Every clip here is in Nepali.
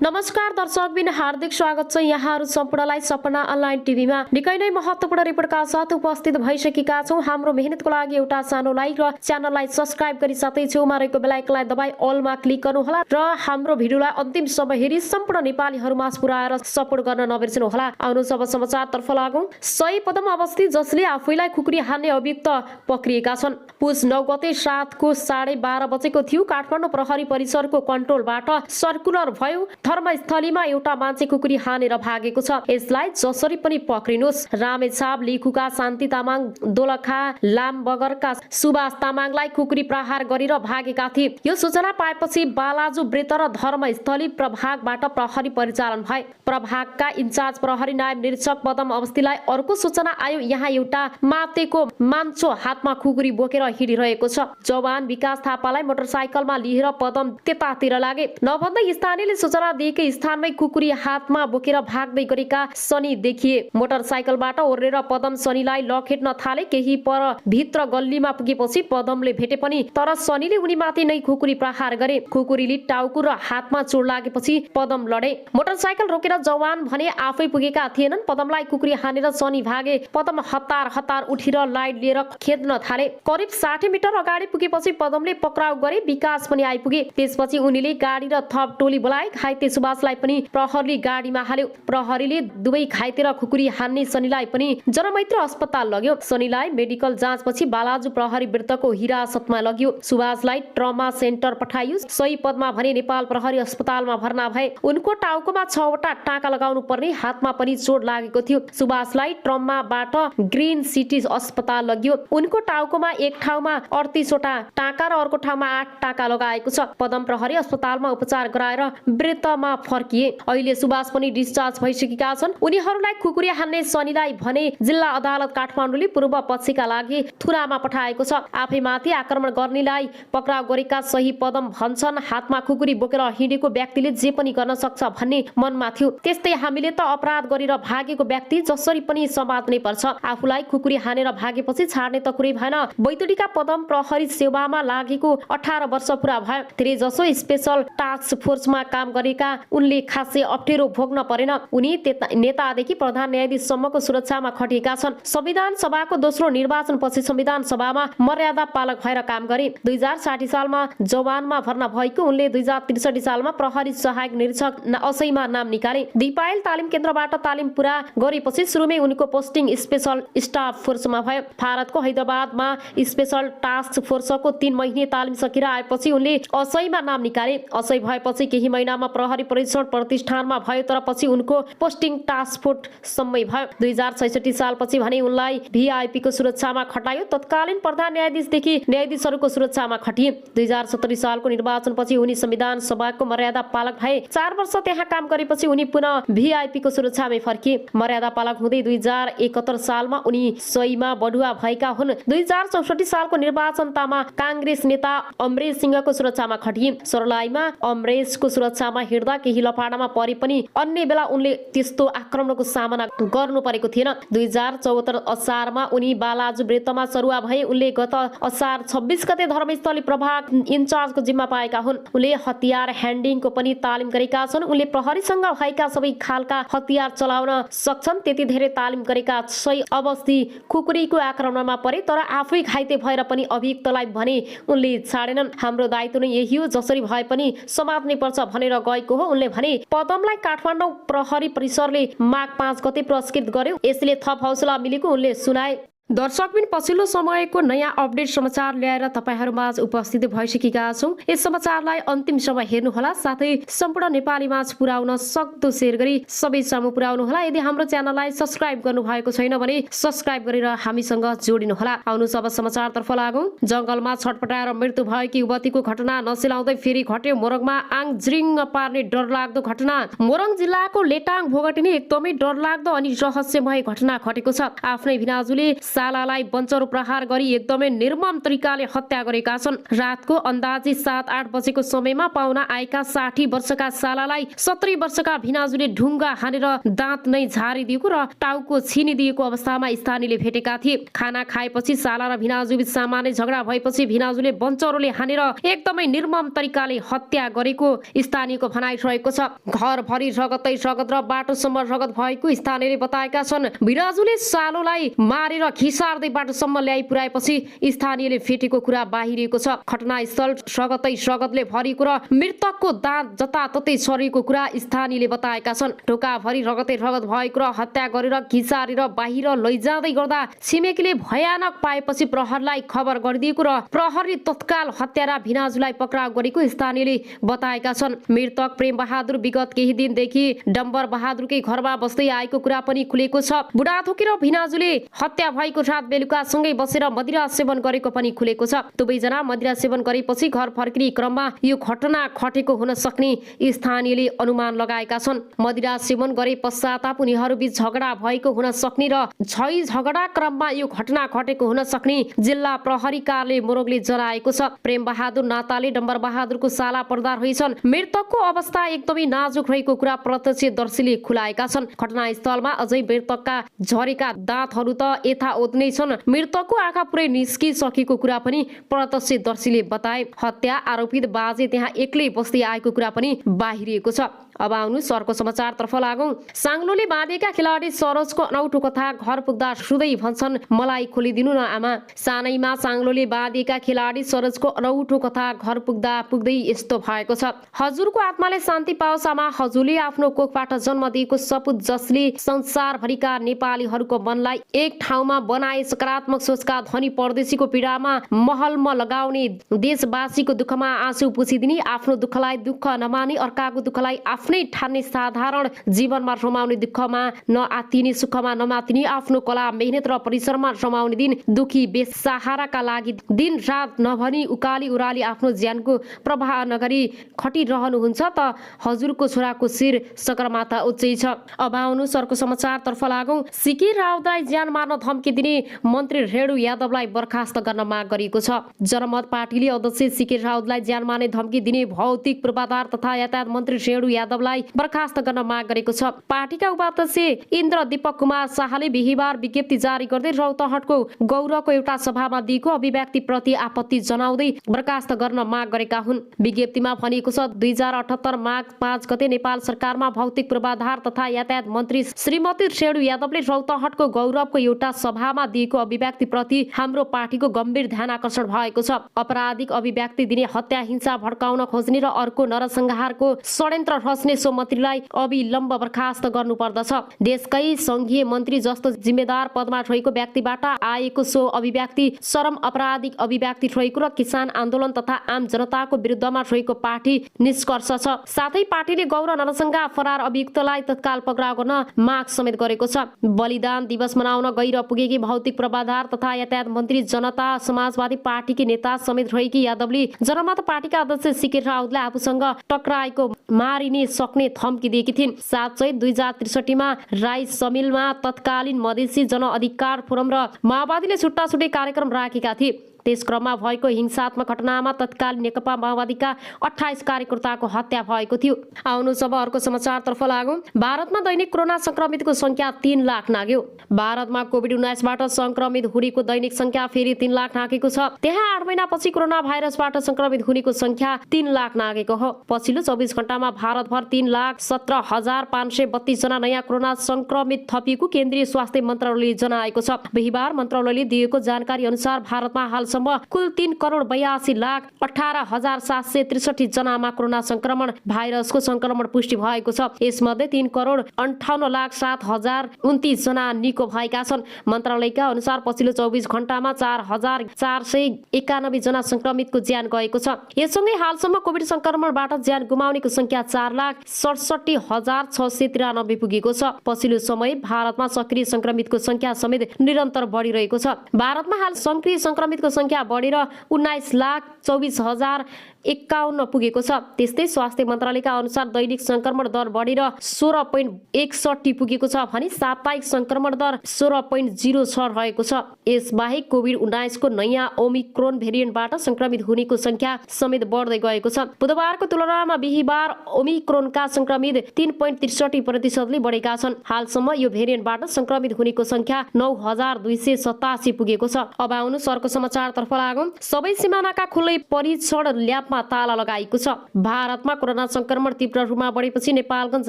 नमस्कार दर्शकबिन हार्दिक स्वागत छ यहाँहरु सम्पूर्णलाई सपना अनलाइन टिभीमा निकै नै महत्त्वपूर्ण रिपोर्टका साथ उपस्थित भइसकेका छौं। हाम्रो मेहनतको लागि एउटा सानो लाइक र च्यानललाई सब्स्क्राइब गरी साथै छेउमा रहेको बेल आइकनलाई दबाई अलमा क्लिक गर्नुहोला र हाम्रो भिडियोलाई अन्तिमसम्म हेरी सम्पूर्ण नेपालीहरुमा पुर्याएर सपोर्ट गर्न नबिर्सनु होला। आउनुहोस् अब समाचारतर्फ लागौं। सही पदम अवस्थित जसले आफैलाई खुकुरी हान्ने अभियुक्त पक्रिएका छन्। पुस 9 गते रातको 12:30 बजेको थियो काठमाडौँ प्रहरी परिसरको कन्ट्रोलबाट सर्कुलर भयो। धर्मस्थलीमा एउटा मान्छे खुकुरी हानेर भागेको छ। यसलाई जसरी पनि पक्रिनुस्। रामेछाप लेखुका शान्ति तामाङ, दोलखा लाम बगरका सुभाष तामाङलाई खुकुरी प्रहार गरेर भागेका थिए। यो सूचना पाएपछि बालाजु वृत्त र धर्मस्थली प्रभागबाट प्रहरी परिचालन भए। प्रभागका इन्चार्ज प्रहरी नायब निरीक्षक पदम अवस्थीलाई अर्को सूचना आयो। यहाँ एउटा मातेको मान्छो हातमा खुकुरी बोकेर हिँडिरहेको छ। जवान विकास थापालाई मोटरसाइकलमा लिएर पदम त्यतातिर लागे। नभन्दै स्थानीयले सूचना दिएकै स्थानमै खुकुरी हातमा बोकेर भाग्दै गरेका सनी देखिए। मोटरसाइकलबाट ओर्लेर पदम सनीलाई लखेट्न थाले। केही पर भित्र गल्लीमा पुगेपछि पदमले भेटे पनि तर सनीले उनीमाथि नै खुकुरी प्रहार गरे। खुकुरीले टाउको र हातमा चोट लागेपछि पदम लडे। मोटरसाइकल रोकेर जवान भने आफै पुगेका थिएनन्। पदमलाई खुकुरी हानेर सनी भागे। पदम हतार उठेर लाइट लिएर खेद्न थाले। करिब 60 मिटर अगाडि पुगेपछि पदमले पक्राउ गरे। विकास पनि आइपुगे। त्यसपछि उनीले गाडी र थप टोली बोलाए। घाइते सुभाषलाई पनि प्रहरीले गाडीमा हाल्यो। प्रहरीले दुवै घाइते र खुकुरी हान्ने सनीलाई पनि जनमैत्री अस्पताल लग्यो। सनीलाई मेडिकल जाँचपछि बालाजु प्रहरी वृत्तको हिरासतमा लग्यो। सुभाषलाई ट्रमा सेन्टर पठाइयो। सही पदमा भने नेपाल प्रहरी अस्पतालमा भर्ना भए। उनको टाउकोमा 6 वटा टाका लगाउनु पर्ने, हातमा पनि चोट लागेको थियो। सुभाषलाई ट्रमाबाट ग्रीन सिटी अस्पताल लग्यो। उनको टाउकोमा एक ठाउँमा 38 वटा टाका र अर्को ठाउँमा 8 टाका लगाएको छ। पदम प्रहरी अस्पतालमा उपचार गराएर वृत्तमा फर्किए। अहिले सुभाष पनि डिस्चार्ज भइसकेका छन्। उनीहरूलाई खुकुरी हान्ने सनीलाई भने जिल्ला अदालत काठमाडौँले पूर्व पक्षका लागि थुनामा पठाएको छ। आफैमाथि आक्रमण गर्नेलाई पक्राउ गरेका सही पदम भन्छन् हातमा खुकुरी बोकेर हिँडेको व्यक्तिले जे पनि गर्न सक्छ भन्ने मनमा थियो। त्यस्तै हामीले त अपराध गरेर भागेको व्यक्ति जसरी पनि समात्नै पर्छ। आफूलाई खुकुरी हानेर भागेपछि छाड्ने त कुरै भएन। बैतडीका पदम प्रहरी सेवामा लागेको 18 वर्ष पुरा भयो। धेरै जसो स्पेशल टास्क फोर्समा काम गरेका उनले खासै अप्ठ्यारो भोग्न परेन। उनी नेतादेखि प्रधान न्यायाधीशसम्मको सुरक्षामा खटिएका छन्। संविधान सभाको दोस्रो निर्वाचनपछि संविधान सभामा मर्यादा पालक भएर काम गरे। 2060 सालमा जवानमा भर्ना भएको उनले 2063 सालमा प्रहरी सहायक निरीक्षक असैमा नाम निकाले। दिपायल तालिम केन्द्रबाट तालिम पुरा गरेपछि सुरुमै उनको पोस्टिङ स्पेशल स्टाफ फोर्समा भयो। भारतको हैदराबादमा स्पेशल टास्क फोर्सको 3 महिने तालिम सकिएर आएपछि उनले असैमा नाम निकाले। असै भएपछि केही महिनामा प्रहरी परीक्षण प्रतिष्ठानमा भयो तर पछि उनको पोस्टिङ टास्क फोर्स सम्मै भयो। 2066 सालपछि भने उनलाई भिआइपी को सुरक्षामा खटायो। तत्कालीन प्रधान न्यायाधीशदेखि न्यायाधीशहरूको सुरक्षामा खटिए। 2070 सालको निर्वाचनपछि उनी संविधान सभाको मर्यादा पालक भए। 4 वर्ष त्यहाँ काम गरेपछि उनी पुनः भिआइपी को सुरक्षामै फर्किए। मर्यादा पालक हुँदै 2071 सालमा उनी सहीमा बढुवा भएका हुन्। 2064 सालको निर्वाचनमा कांग्रेस नेता अमरेश सिंहको सुरक्षामा खटिए। सरलाईमा अमरेशको सुरक्षामा हिँड्दा केही लफाडामा परे पनि अन्य बेला उनले त्यस्तो आक्रमणको सामना गर्नु परेको थिएन। 2074 असारमा उनी बालाजु वृत्तमा सरुवा भए। उनले गत असार 26 गते धर्मस्थली प्रभाग इन्चार्जको जिम्मा पाएका हुन्। उनले हतियार ह्यान्डिङको पनि तालिम गरेका छन्। उनले प्रहरीसँग भएका सबै खालका हतियार चलाउन सक्छन्। त्यति धेरै तालिम गरेका सही अवस्थी खुकुरीको आक्रमणमा परे तर आफै घाइते भएर पनि अभियुक्तलाई भने उनले छाडेनन्। हाम्रो दायित्व नै यही हो, जसरी भए पनि समात्नै पर्छ भनेर गएको हो। उनले भने पदमलाई काठमाडौँ प्रहरी परिसरले माघ 5 गते पुरस्कृत गर्यो। यसले थप हौसला मिलेको उनले सुनाए। दर्शकबिन पछिल्लो समयको नयाँ अपडेट समाचार ल्याएर तपाईहरुमाझ उपस्थित भइसकेका छौं। यस समाचारलाई अन्तिमसम्म हेर्नुहोला साथै सम्पूर्ण नेपालीमाझ पुर्याउन सक्दो शेयर गरी सबै सामु पुर्याउनुहोला। यदि हाम्रो च्यानललाई सब्स्क्राइब गर्नु भएको छैन भने सब्स्क्राइब गरेर हामीसँग जोडिनुहोला। आउनुहोस् अब समाचारतर्फ लागौं। जंगलमा छटपटाएर मृत्यु भएकी युवतीको घटना नसिलाउँदै फेरि घट्यो। मोरङमा आङ ज्रिङ पार्ने डरलाग्दो घटना। मोरङ जिल्लाको लेटाङ भोगटिने एकदमै डरलाग्दो अनि रहस्यमय घटना घटेको छ। आफ्नै भिनाजुले सालालाई बञ्चरो प्रहार गरी एकदमै निर्मम तरिकाले हत्या गरेका छन्। रातको अन्दाजी 7-8 बजेको समयमा पाहुना आएका 60 वर्षका सालालाई 70 वर्षका भिनाजुले ढुङ्गा हानेर दाँत नै झारिदिएको र टाउको छिनिदिएको अवस्थामा स्थानीयले भेटेका थिए। खाना खाएपछि साला र भिनाजुबीच सामान्य झगडा भएपछि भिनाजुले बञ्चरोले हानेर एकदमै निर्मम तरिकाले हत्या गरेको स्थानीयको भनाइ रहेको छ। घरभरि रगतै रगत र बाटोसम्म रगत भएको स्थानीयले बताएका छन्। भिनाजुले सालोलाई मारेर खिसार्दै बाटोसम्म ल्याइ पुर्याएपछि स्थानीयले फेटेको कुरा बाहिरिएको छ। घटनास्थल रगतै रगतले भरिएको र मृतकको दाँत जताततै सरेको कुरा स्थानीयले बताएका छन्। ढोकाभरि रगतै रगत भएको र हत्या गरेर खिसारेर बाहिर लैजाँदै गर्दा छिमेकीले भयानक पाएपछि प्रहरलाई खबर गरिदिएको र प्रहरले तत्काल हत्यारा भिनाजुलाई पक्राउ गरेको स्थानीयले बताएका छन्। मृतक प्रेम बहादुर विगत केही दिनदेखि डम्बर बहादुरकै घरमा बस्दै आएको कुरा पनि खुलेको छ। बुढाथोकी र भिनाजुले हत्या भएको रात बेलुका सँगै बसेर मदिरा सेवन गरेको पनि खुलेको छ। दुवैजना मदिरा सेवन गरेपछि घर फर्किने क्रममा यो घटना घटेको हुन सक्ने स्थानीयले अनुमान लगाएका छन्। मदिरा सेवन गरे पश्चाताप उनीहरूबीच झगडा भएको हुन सक्ने र झगडा क्रममा यो घटना घटेको हुन सक्ने जिल्ला प्रहरी कार्यालय मोरङले जनाएको छ। प्रेम बहादुर नाताले डम्बर बहादुरको साला पर्दा रहेछन्। मृतकको अवस्था एकदमै नाजुक रहेको कुरा प्रत्यक्षदर्शीले खुलाएका छन्। घटनास्थलमा अझै मृतकका झरेका दाँतहरू त यथावत नै छन्। मृतकको आँखा पुरै निस्किसकेको कुरा पनि प्रत्यक्षदर्शीले बताए। हत्या आरोपित बाजे त्यहाँ एक्लै बस्दै आएको कुरा पनि बाहिरिएको छ। अब आउनु सरको समाचारतर्फ लागौं। साङ्लोले बाँधेका खेलाडी सरोजको अनौठो कथा घर पुग्दा सुदै भन्छन् मलाई खोलिदिनु न आमा। सानैमा साङ्लोले बाँधेका खेलाडी सरोजको अनौठो कथा घर पुग्दा पुग्दै यस्तो भएको छ। हजुरको आत्माले शान्ति पाओस् आमा। हजुरले आफ्नो कोखबाट जन्म दिएको सपुत जसले संसारभरिका नेपालीहरूको मनलाई एक ठाउँमा बनाए सकारात्मक सोचका धनी परदेशीको पीडामा महलमा लगाउने देशवासीको दुःखमा आँसु पुछिदिने आफ्नो दुःखलाई दुःख नमानी अर्काको दुःखलाई आफ्नै ठान्ने साधारण जीवनमा रमाउने दुःखमा नआतिने सुखमा नमातिने आफ्नो कला मेहनत र परिश्रममा रमाउने दिन दुखी बेसहाराका लागि दिन रात नभनी उकाली उराली आफ्नो ज्यानको प्रवाह नगरी खटिरहनुहुन्छ त हजुरको छोराको शिर सगरमाथा उच्चै छ। अब आउनु सरको समाचारतर्फ लागौं। सिके राउतलाई ज्यान मार्न धम्की दिने मन्त्री रेणु यादवलाई बर्खास्त गर्न माग गरिएको छ। जनमत पार्टीले अध्यक्ष सिके राउतलाई ज्यान मार्ने धम्की दिने भौतिक पूर्वाधार तथा यातायात मन्त्री रेणु यादवलाई बर्खास्त गर्न माग गरेको छ। पार्टीका उपाध्यक्ष इन्द्र दीपक कुमार शाहले बिहिबार विज्ञप्ति जारी गर्दै रौतहटको गौरवको एउटा सभामा दिएको अभिव्यक्ति प्रति आपत्ति जनाउँदै बर्खास्त गर्न माग गरेका हुन्। विज्ञप्तिमा भनिएको छ 2078 माघ 5 गते नेपाल सरकारमा भौतिक पूर्वाधार तथा यातायात मन्त्री श्रीमती रेणु यादवले रौतहटको गौरवको एउटा सभामा दिएको अभिव्यक्ति प्रति हाम्रो पार्टीको गम्भीर ध्यान आकर्षण भएको छ। आपराधिक अभिव्यक्ति दिने, हत्या हिंसा भड्काउन खोज्ने र अर्को नरसंहारको षड्यन्त्र रच्ने सो मन्त्रीलाई अविलम्ब बर्खास्त गर्नुपर्दछ। देशकै संघीय मन्त्री जस्तो जिम्मेदार पदमा रहेको व्यक्तिबाट आएको सो अभिव्यक्ति चरम आपराधिक अभिव्यक्ति रहेको र किसान आन्दोलन तथा आम जनताको विरुद्धमा रहेको पार्टी निष्कर्ष छ। साथै पार्टीले गौरव नरसंहार फरार अभियुक्तलाई तत्काल पक्राउ गर्न माग समेत गरेको छ। बलिदान दिवस मनाउन गएर पुगेकी भौतिक पूर्वाधार तथा यातायात मन्त्री जनता समाजवादी पार्टीकी नेता समेत रहेकी यादवले जनमत पार्टीका अध्यक्ष सिके राउतलाई आफूसँग टक्राएको मारिने सक्ने धम्की दिएकी थिइन्। 7 चैत 2063 मा राई समिलमा तत्कालीन मधेसी जनअधिकार फोरम र माओवादीले छुट्टा छुट्टै कार्यक्रम राखेका थिए। त्यस क्रममा भएको हिंसात्मक घटनामा तत्कालीन नेकपा माओवादीका 28 कार्यकर्ताको हत्या भएको थियो। आउनु अब अर्को समाचारतर्फ लागौं। भारतमा दैनिक कोरोना संक्रमितको संख्या 3 लाख नाग्यो। भारतमा कोभिड-19बाट संक्रमित हुनेको दैनिक संख्या फेरि 3 लाख नागेको छ। त्यहाँ 8 महिनापछि कोरोना भाइरसबाट संक्रमित हुनेको संख्या 3 लाख नागेको हो। पछिल्लो 24 घण्टामा भारतभर 3,17,532 जना नयाँ कोरोना संक्रमित थपिएको केन्द्रीय स्वास्थ्य मन्त्रालयले जनाएको छ। बिहिबार मन्त्रालयले दिएको जानकारी अनुसार भारतमा हाल कुल 3,82,18,763 जनामा कोरोना संक्रमण भाइरसको संक्रमण पुष्टि भएको छ। यसमध्ये 3,58,07,029 जना निको भएका छन्। मन्त्रालयका अनुसार पछिल्लो 24 घण्टामा 4,491 जना संक्रमितको ज्यान गएको छ। यससँगै हालसम्म कोभिड संक्रमणबाट ज्यान गुमाउनेको संख्या 4,67,693 पुगेको छ। पछिल्लो समय भारतमा सक्रिय संक्रमितको संख्या समेत निरन्तर बढिरहेको छ। भारतमा हाल सक्रिय संक्रमितको संख्या बढेर 19,24,000 51 पुगेको छ। त्यस्तै स्वास्थ्य मन्त्रालयका अनुसार दैनिक संक्रमण दर बढेर 16.61 पुगेको छ भने साप्ताहिक संक्रमण दर 16.06 रहेको छ। यसबाहेक कोभिड-19 को नयाँ ओमिक्रोन भेरिएन्टबाट संक्रमित हुनेको संख्या समेत बढ्दै गएको छ। बुधबारको तुलनामा बिहीबार ओमिक्रोनका संक्रमित 3.63% बढेका छन्। हालसम्म यो भेरिएन्टबाट संक्रमित हुनेको संख्या 9287 पुगेको छ। अब आउनु अर्को समाचारतर्फ लागौं। सबै सिमानाका खुल्लै परीक्षण ल्याबमा ताला लगाइएको छ। भारतमा कोरोना संक्रमण तीव्र रूपमा बढेपछि नेपालगञ्ज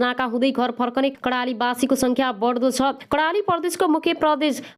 नाका हुँदै घर फर्कने कर्णालीवासीको संख्या बढ्दो छ। कर्णाली प्रदेशको मुख्य प्रदेश